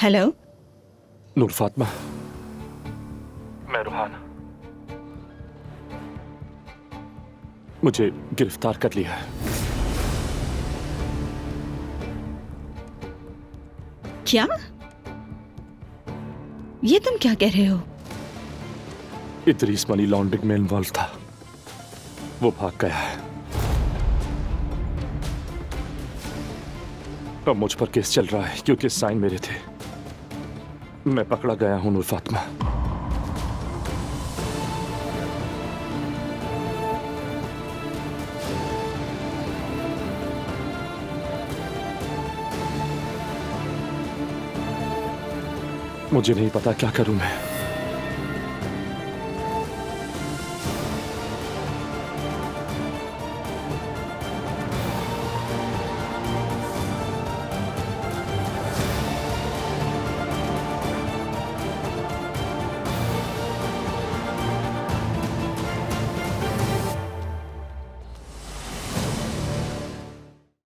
Hello. नूर फातिमा, मैं रूहान। मुझे गिरफ्तार कर लिया है। क्या? ये तुम क्या कह रहे हो? इदरीस मनी लॉन्ड्रिंग में इन्वॉल्व था, वो भाग गया है। अब मुझ पर केस चल रहा है क्योंकि साइन मेरे थे। मैं पकड़ा गया हूं नूर फातिमा। मुझे नहीं पता क्या करूं मैं।